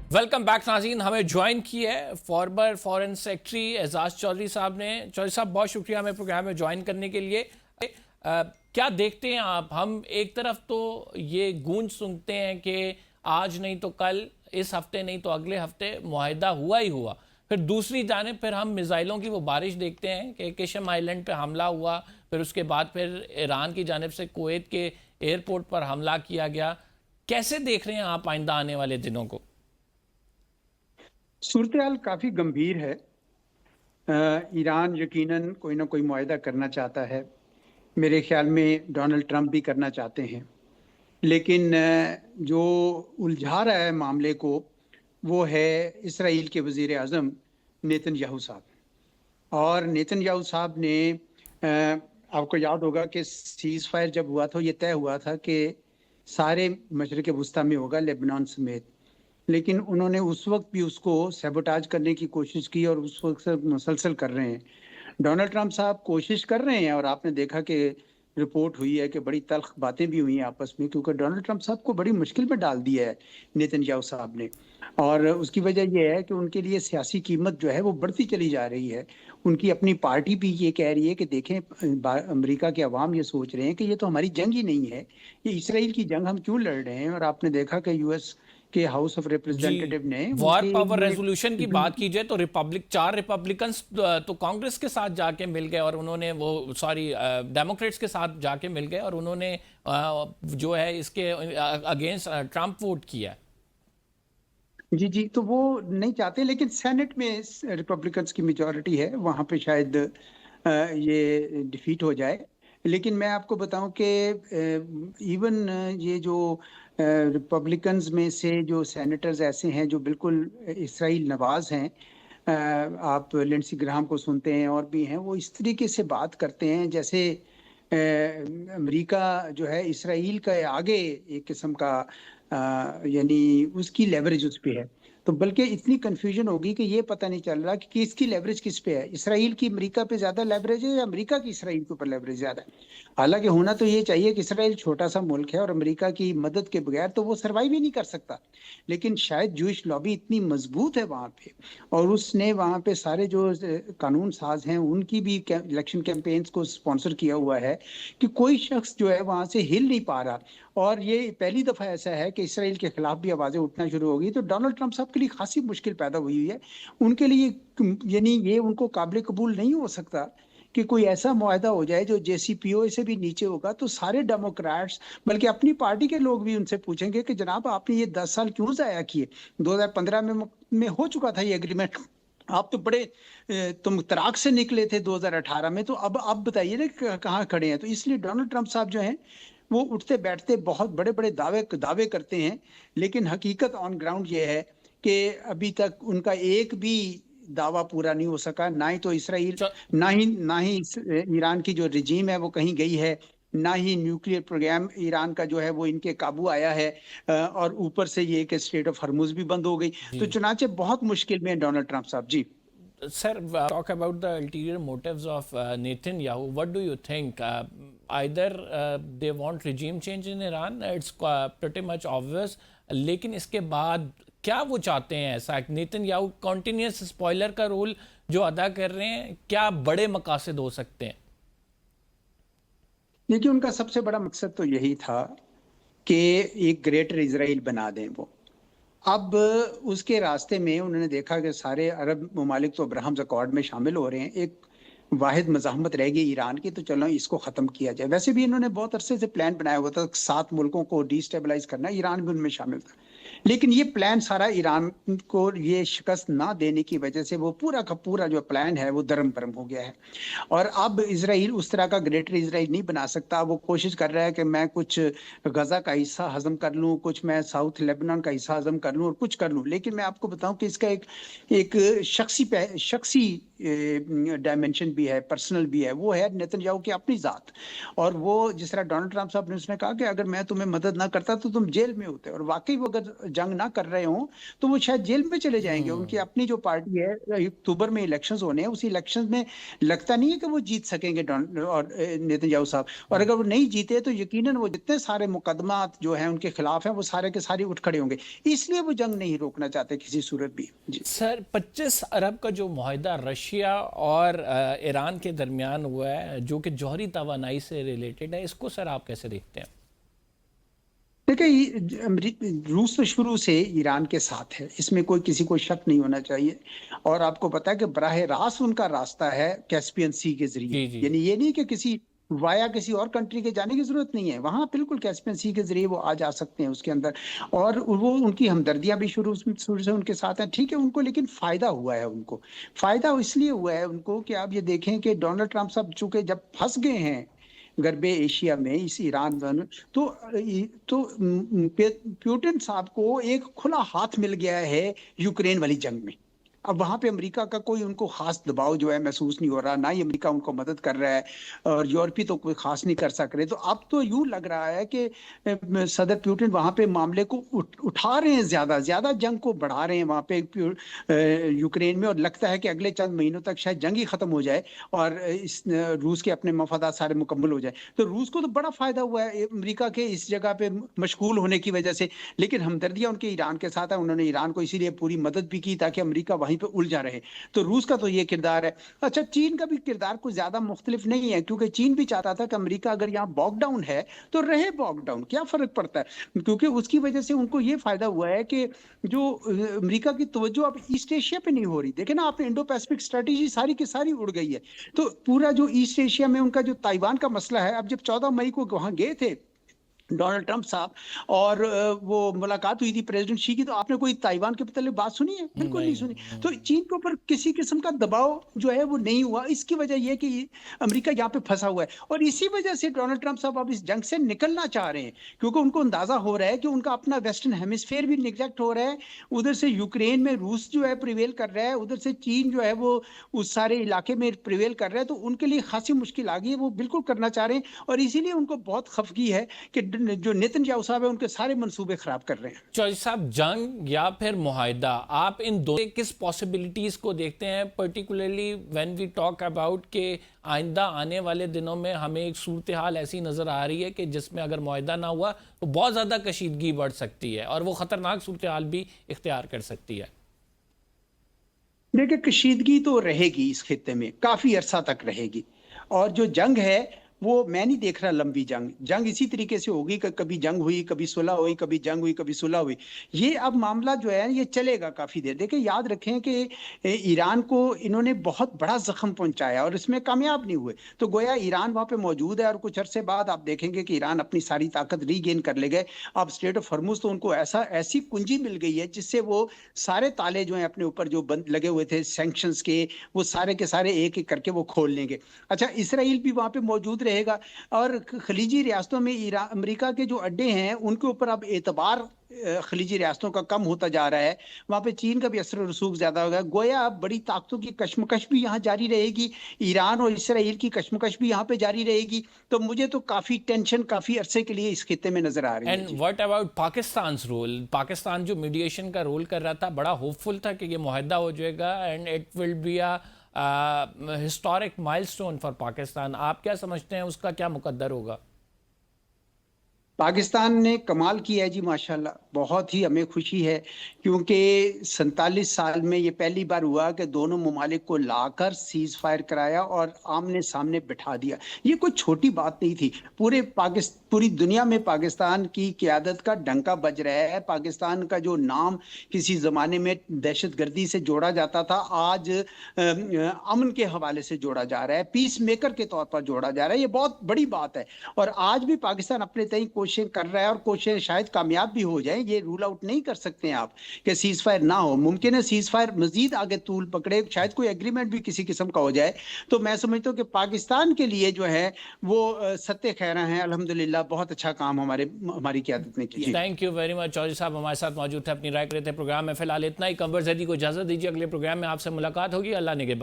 Welcome back नाज़रीन। हमें join की है former foreign secretary Ejaz Chaudhry साहब ने। चौधरी साहब, बहुत शुक्रिया हमें प्रोग्राम में ज्वाइन करने के लिए। क्या देखते हैं आप? हम एक तरफ तो ये गूंज सुनते हैं कि आज नहीं तो कल, इस हफ्ते नहीं तो अगले हफ्ते मुआहिदा हुआ ही हुआ। फिर दूसरी जानिब फिर हम मिसाइलों की वो बारिश देखते हैं कि किशम आइलैंड पे हमला हुआ, फिर उसके बाद फिर ईरान की जानिब से कुवैत के एयरपोर्ट पर हमला किया गया। कैसे देख रहे हैं आप आइंदा आने वाले दिनों को? सूरत हाल काफी गंभीर है। ईरान यकीनन कोई ना कोई मुआहिदा करना चाहता है। मेरे ख्याल में डोनाल्ड ट्रंप भी करना चाहते हैं। लेकिन जो उलझा रहा है मामले को वो है इसराइल के वजीर आजम नेतन्याहू साहब। और नेतन्याहू साहब ने आपको याद होगा कि सीज फायर जब हुआ था ये तय हुआ था कि सारे मशरिक वस्ती में होगा, लेबनान समेत। लेकिन उन्होंने उस वक्त भी उसको सैबोटाज करने की कोशिश की और उस वक्त से मुसलसल कर रहे हैं। डोनाल्ड ट्रंप साहब कोशिश कर रहे हैं और आपने देखा कि रिपोर्ट हुई है कि बड़ी तल्ख बातें भी हुई हैं आपस में, क्योंकि डोनाल्ड ट्रंप साहब को बड़ी मुश्किल में डाल दिया है नेतन्याहू साहब ने। और उसकी वजह यह है कि उनके लिए सियासी कीमत जो है वो बढ़ती चली जा रही है। उनकी अपनी पार्टी भी ये कह रही है कि देखें, अमेरिका के अवाम ये सोच रहे हैं कि ये तो हमारी जंग ही नहीं है, ये इसराइल की जंग हम क्यों लड़ रहे हैं। और आपने देखा कि यूएस के हाउस ऑफ जी, रिप्रेजेंटेटिव ने वॉर उनके पावर लिए रेजोल्यूशन की बात कीजिए तो चार रिपब्लिकन्स तो कांग्रेस के साथ जाके मिल गए और उन्होंने डेमोक्रेट्स के साथ जाके मिल गए और उन्होंने जो है इसके अगेंस्ट ट्रंप वोट किया। जी जी, तो वो नहीं चाहते, लेकिन सेनेट में रिपब्लिकन्स की मेजोरिटी है, वहां पे शायद ये डिफीट हो जाए। लेकिन मैं आपको बताऊं कि इवन ये जो रिपब्लिकन्स में से जो सेनेटर्स ऐसे हैं जो बिल्कुल इसराइल नवाज हैं, आप लिंडसी ग्राहम को सुनते हैं और भी हैं, वो इस तरीके से बात करते हैं जैसे अमेरिका जो है इसराइल का आगे एक किस्म का यानी उसकी लेवरेज उस पे है। तो बल्कि इतनी कंफ्यूजन होगी कि ये पता नहीं चल रहा कि किसकी लेवरेज किस पे है। इसराइल की अमेरिका पे ज्यादा लेवरेज है या अमेरिका की इसराइल के ऊपर लेवरेज ज्यादा है। हालांकि होना तो ये चाहिए कि इसराइल छोटा सा मुल्क है और अमेरिका की मदद के बगैर तो वो सर्वाइव ही नहीं कर सकता। लेकिन शायद जूइश लॉबी इतनी मजबूत है वहां पे, और उसने वहां पे सारे जो कानून साज हैं उनकी भी इलेक्शन कैंपेन्स को स्पॉन्सर किया हुआ है कि कोई शख्स जो है वहां से हिल नहीं पा रहा। और ये पहली दफा ऐसा है कि इसराइल के खिलाफ भी आवाजें उठना शुरू हो गई। तो डोनाल्ड ट्रंप साहब के लिए खासी मुश्किल पैदा हुई है। उनके लिए यानी ये उनको काबिल कबूल नहीं हो सकता कि कोई ऐसा मुआहदा हो जाए जो जेसीपीओए से भी नीचे होगा। तो सारे डेमोक्रेट्स, बल्कि अपनी पार्टी के लोग भी उनसे पूछेंगे कि जनाब आपने ये 10 साल क्यों जाया किए। 2015 में हो चुका था ये एग्रीमेंट। आप तो बड़े तुम तराक से निकले थे 2018 में, तो अब बताइए ना कहाँ खड़े हैं। तो इसलिए डोनाल्ड ट्रंप साहब जो हैं वो उठते बैठते बहुत बड़े बड़े दावे दावे करते हैं। लेकिन हकीकत ऑन ग्राउंड ये है कि अभी तक उनका एक भी दावा पूरा नहीं हो सका। ना ही तो इसराइल, ना ही ईरान की जो रिजीम है वो कहीं गई है, ना ही न्यूक्लियर प्रोग्राम ईरान का जो है वो इनके काबू आया है। और ऊपर से ये कि स्ट्रेट ऑफ हॉर्मुज भी बंद हो गई। तो जी चुनाचे बहुत मुश्किल में है डोनाल्ड ट्रंप साहब जी। sir, talk about the ulterior motives of Netanyahu. What do you think? Either they want regime change in Iran, it's pretty much obvious. लेकिन इसके बाद क्या वो चाहते हैं? ऐसा नेतन्याहू कॉन्टिन्यूस स्पॉइलर का रोल जो अदा कर रहे हैं, क्या बड़े मकासद हो सकते हैं? देखिए, उनका सबसे बड़ा मकसद तो यही था कि एक ग्रेटर इजराइल बना दें वो। अब उसके रास्ते में उन्होंने देखा कि सारे अरब ममालिक तो अब्राहम्स अकॉर्ड में शामिल हो रहे हैं, एक वाहिद मज़ाहमत रह गई ईरान की, तो चलो इसको खत्म किया जाए। वैसे भी इन्होंने बहुत अरसे से प्लान बनाया हुआ था 7 मुल्कों को डिस्टेबलाइज करना, ईरान भी उनमें शामिल था। लेकिन ये प्लान सारा ईरान को ये शिकस्त ना देने की वजह से वो पूरा का पूरा जो प्लान है वो दरम बरम हो गया है। और अब इसराइल उस तरह का ग्रेटर इसराइल नहीं बना सकता। वो कोशिश कर रहा है कि मैं कुछ गजा का हिस्सा हजम कर लूं, कुछ मैं साउथ लेबनान का हिस्सा हजम कर लूं और कुछ कर लूं। लेकिन मैं आपको बताऊं कि इसका एक एक शख्सी डायमेंशन भी है, पर्सनल भी है, वो है नेतन्याहू की अपनी जात। और वो जिस तरह डोनाल्ड ट्रंप साहब ने उसने कहा कि अगर मैं तुम्हें मदद ना करता तो तुम जेल में होते, और वाकई वो अगर जंग ना कर रहे हो तो वो शायद जेल में चले जाएंगे। उनकी अपनी जो पार्टी है, अक्टूबर में इलेक्शंस होने हैं, उस इलेक्शन में लगता नहीं है कि वो जीत सकेंगे और नेतन्याहू साहब। और अगर वो नहीं जीते तो यकीनन वो जितने सारे मुकदमा जो हैं उनके खिलाफ हैं वो सारे के सारे उठ खड़े होंगे। इसलिए वो जंग नहीं रोकना चाहते किसी सूरत भी। जी सर, 25 अरब का जो मुआहदा रशिया और ईरान के दरमियान हुआ है, जो कि जौहरी तवानाई से रिलेटेड है, इसको सर आप कैसे देखते हैं? देखिए, रूस तो शुरू से ईरान के साथ है, इसमें कोई किसी को शक नहीं होना चाहिए। और आपको पता है कि बराह रास्त उनका रास्ता है कैस्पियन सी के जरिए। जी जी। यानी ये नहीं कि किसी वाया किसी और कंट्री के जाने की जरूरत नहीं है, वहां बिल्कुल कैस्पियन सी के जरिए वो आ जा सकते हैं उसके अंदर। और वो उनकी हमदर्दियां भी शुरू से उनके साथ हैं, ठीक है उनको, लेकिन फायदा हुआ है उनको। फायदा इसलिए हुआ है उनको कि आप ये देखें कि डोनाल्ड ट्रंप साहब चूंकि जब फंस गए हैं गरबे एशिया में, इस ईरान में, तो पुतिन साहब को एक खुला हाथ मिल गया है यूक्रेन वाली जंग में। अब वहां पे अमेरिका का कोई उनको खास दबाव जो है महसूस नहीं हो रहा, ना ही अमेरिका उनको मदद कर रहा है, और यूरोपीय तो कोई खास नहीं कर सक रहे। तो अब तो यूं लग रहा है कि सदर पुतिन वहां पे मामले को उठा रहे हैं, ज्यादा ज्यादा जंग को बढ़ा रहे हैं वहां पे यूक्रेन में। और लगता है कि अगले चंद महीनों तक शायद जंग ही खत्म हो जाए और इस रूस के अपने मफादात सारे मुकम्मल हो जाए। तो रूस को तो बड़ा फायदा हुआ है अमेरिका के इस जगह पे मशगूल होने की वजह से। लेकिन हमदर्दियां उनके ईरान के साथ है, उन्होंने ईरान को इसीलिए पूरी मदद भी की ताकि अमेरिका वहीं पे उलझा रहे। तो रूस का तो ये किरदार है। अच्छा, चीन का भी किरदार कुछ ज्यादा मुख्तलिफ नहीं है, क्योंकि चीन भी चाहता था कि अमेरिका अगर यहाँ बॉकडाउन है तो रहे बॉकडाउन, क्या फर्क पड़ता है। क्योंकि उसकी वजह से उनको ये फायदा हुआ है कि जो अमेरिका की तवज्जो अब ईस्ट एशिया पे नहीं हो रही। देखे ना आपने, इंडो पैसिफिक स्ट्रेटेजी सारी की सारी उड़ गई है। तो पूरा जो ईस्ट एशिया में उनका जो ताइवान का मसला है, अब जब 14 मई को वहां गए थे डोनाल्ड ट्रंप साहब और वो मुलाकात हुई थी प्रेसिडेंट शी की, तो आपने कोई ताइवान के मतलब बात सुनी है? बिल्कुल नहीं सुनी। तो चीन के ऊपर किसी किस्म का दबाव जो है वो नहीं हुआ। इसकी वजह यह कि अमेरिका यहाँ पे फंसा हुआ है, और इसी वजह से डोनाल्ड ट्रंप साहब अब इस जंग से निकलना चाह रहे हैं, क्योंकि उनको अंदाजा हो रहा है कि उनका अपना वेस्टर्न हेमिस्फेयर भी निगलेक्ट हो रहा है। उधर से यूक्रेन में रूस जो है प्रिवेल कर रहा है, उधर से चीन जो है वो उस सारे इलाके में प्रिवेल कर रहा है। तो उनके लिए खासी मुश्किल आ गई है, वो बिल्कुल करना चाह रहे हैं। और इसीलिए उनको बहुत खफगी है कि जो नेतन्याहू साहब है उनके सारे मंसूबे खराब कर रहे हैं। चौधरी साहब, जंग या फिर मुआहदा, आप इन दो किस पॉसिबिलिटीज को देखते हैं, particularly when we talk about के आइंदा आने वाले दिनों में हमें एक सूरत हाल ऐसी नज़र आ रही है कि जिसमें अगर मुआहदा ना हुआ तो बहुत ज़्यादा कशीदगी बढ़ सकती है और वो ख़तरनाक सूरत हाल भी इख्तियार कर सकती है? देखिए, कशीदगी तो रहेगी इस खित्ते में, काफी अरसा तक रहेगी। और जो जंग है वो मैं नहीं देख रहा लंबी जंग। जंग इसी तरीके से होगी कि कभी जंग हुई, कभी सुलह हुई, कभी जंग हुई, कभी सुलह हुई। ये अब मामला जो है ये चलेगा काफी देर। देखिए, याद रखें कि ईरान को इन्होंने बहुत बड़ा जख्म पहुंचाया और इसमें कामयाब नहीं हुए। तो गोया ईरान वहां पे मौजूद है, और कुछ अरसे बाद आप देखेंगे कि ईरान अपनी सारी ताकत रीगेन कर ले गए। अब स्ट्रेट ऑफ हॉर्मुज तो उनको ऐसी कुंजी मिल गई है जिससे वो सारे ताले जो है अपने ऊपर जो बंद लगे हुए थे सैंक्शंस के, वो सारे के सारे एक एक करके वो खोल लेंगे। अच्छा, इसराइल भी वहां पे मौजूद रहेगा, और खलीजी रियासतों में ईरान अमेरिका के जो अड्डे हैं उनके ऊपर अब एतबार खलीजी रियासतों का कम होता जा रहा है। वहां पे चीन का भी असर रसूख ज्यादा होगा। गोया अब बड़ी ताकतों की कशमकश भी यहाँ जारी रहेगी, ईरान और इसराइल की कशमकश भी यहाँ पे जारी रहेगी। तो मुझे तो काफी टेंशन काफी अरसे के लिए इस खित्ते में नजर आ रही है। And what about Pakistan role? Pakistan जो मीडिएशन का रोल कर रहा था, बड़ा होपफुल था कि ये मुआहदा हो जाएगा and it will be a historic milestone for Pakistan. आप क्या समझते हैं, उसका क्या मुकद्दर होगा? पाकिस्तान ने कमाल किया है जी, माशाल्लाह। बहुत ही हमें खुशी है, क्योंकि 47 साल में ये पहली बार हुआ कि दोनों ममालिक को लाकर सीज फायर कराया और आमने सामने बिठा दिया। ये कोई छोटी बात नहीं थी। पूरी दुनिया में पाकिस्तान की क़यादत का डंका बज रहा है। पाकिस्तान का जो नाम किसी ज़माने में दहशतगर्दी से जोड़ा जाता था, आज अमन के हवाले से जोड़ा जा रहा है, पीस मेकर के तौर पर जोड़ा जा रहा है। ये बहुत बड़ी बात है। और आज भी पाकिस्तान अपने तय कोशिशें कर रहा है, और कोशिशें शायद कामयाब भी हो जाए। ये रूल आउट नहीं कर सकते हैं आप कि सीज फायर ना हो। मुमकिन है सीज फायर मजीद आगे तूल पकड़े, शायद कोई एग्रीमेंट भी किसी किस्म का हो जाए। तो मैं समझता हूँ कि पाकिस्तान के लिए जो है वो सत्य खैरा है, अल्हम्दुलिल्लाह। बहुत अच्छा काम हमारी क़यादत ने किया। Thank you very much. Chaudhry साहब हमारे साथ मौजूद थे, अपनी राय कर रहे थे प्रोग्राम में। फिलहाल इतना ही। कंवर ज़ैदी को इजाज़त दीजिए, अगले प्रोग्राम में आपसे मुलाकात होगी। अल्लाह निगहबान।